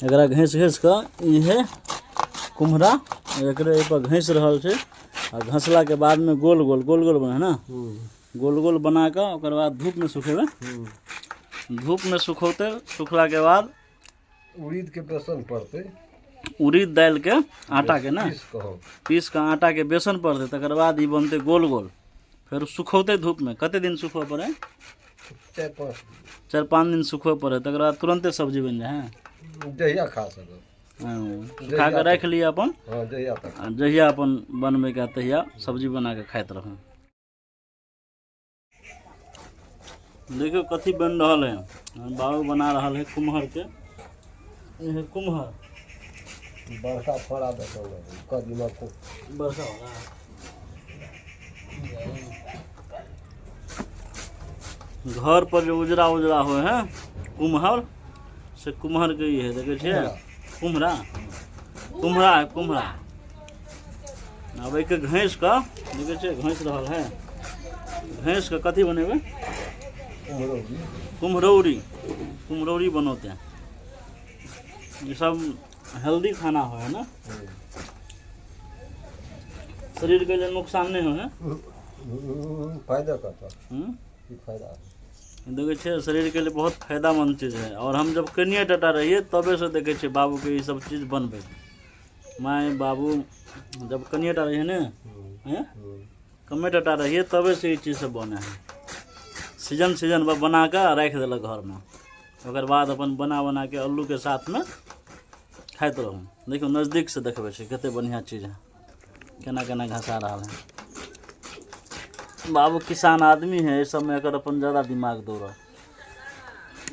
एकरा Ghais Ghais के इहे कुम्हरा एकरे पर घैस रहल छै आ घसला के बाद में गोल गोल बने ना गोल गोल बना के ओकर बाद धूप में सुखेबे। धूप में सुखौते सुखला के बाद उड़ीद के बेसन पड़ते, उड़ीद दाल के आटा के ना पीस के आटा के बेसन पड़ते तकर बाद ई बनते गोल गोल। फिर सुखौते धूप में कते दिन सुखबे पड़े 4-5 दिन सुखबे पड़े तकर बाद तुरंते सब्जी बन जाए हैं। जहिया खा सको खा के रख लिया अपन जहिया तक जहिया अपन बनबे के तहिया सब्जी बना के खाइत रहूँ। देखियो कथी बन रहा है, बाबू बना रहा है कुम्हर के। कुम्हर बड़का फोड़ा देखो कदीमा को बड़का होगा घर पर जो उजरा उजरा हो है कुम्हर से कुम्हर के ये है देखे छे कुम्हरा कुम्हरा है कुम्हरा। अब एक घैस का देखे छे घैस रहल है घैस का कथी बनेबे कुम्हरौरी कुम्हरौरी बनोते हैं। ये सब हेल्दी खाना हो है ना, शरीर के लिए नुकसान नहीं हो है फायदा करता फायदा देखे छे शरीर के लिए बहुत फायदामंद चीज़ है। और हम जब कनिए टटा रहिए तबे से देखे छे बाबू के ये सब चीज़ बनबे। माँ बाबू जब कनिए टटा रहिए ने कमे टटा रहिए तबे से ये चीज़ सब बने है। सीजन सीजन पर बना के रख दिल घर में ओकर बाद अपन बना के आलू के साथ में खाइत रहूँ। देखियो नज़दीक से देखबे छे कते बढ़िया चीज़ है केना केना घसा रहा है। बाबू किसान आदमी है इस सब में अगर अपन ज़्यादा दिमाग दौड़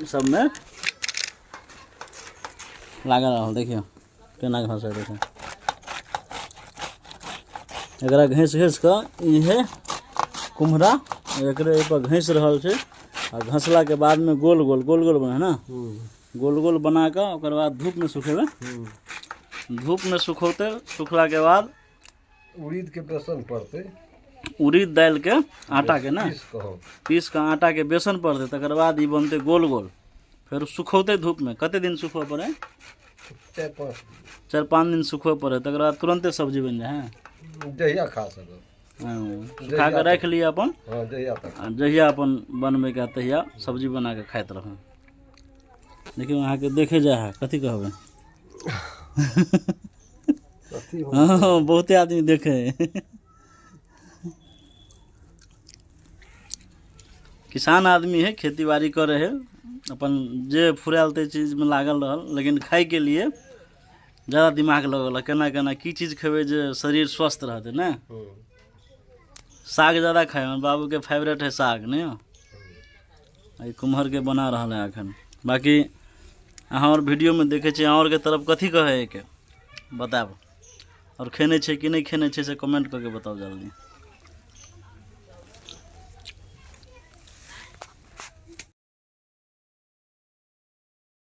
सब में लागल रहा। देखियो केना घसा देखियो एकरा घैस घैस के इहे कुम्हरा एकरे पर घैस रहल छै आ घसला के बाद में गोल गोल बने ना गोल गोल बना के ओकर बाद धूप में सुखेबे। धूप में सुखौते सुखला के बाद उड़ीद के बेसन पड़ते, उड़ीद दाल के आटा के ना पीस के आटा के बेसन पड़ते तकर बाद ई बनते गोल गोल। फिर सुखौते धूप में कते दिन सुखबे पड़े 4-5 दिन सुखबे पड़े तकर बाद तुरंते सब्जी बन जाए हैं। जहिया खा सको खा के रख लिया अपन जहिया तक जहिया अपन बनबे के तहिया सब्जी बना के खाइत रहूँ। देखियो अहाँ के देखे जा है कथी कहबे हाँ बहुते आदमी देखे किसान आदमी है खेती बाड़ी करे है अपन जे फुरालते चीज में लागल रहल लेकिन खाए के लिए ज़्यादा दिमाग लगल केना केना की चीज़ खेबे जे शरीर स्वस्थ रहते ना। साग ज़्यादा खाए बाबू के फेवरेट है साग नहीं कुम्हर के बना रहा है अखन। बाकी अहाँ और वीडियो में देखे छे और के तरफ कथी कहे के बताब और खेने छे कि नहीं खेने छे से कमेंट करके बताओ जल्दी।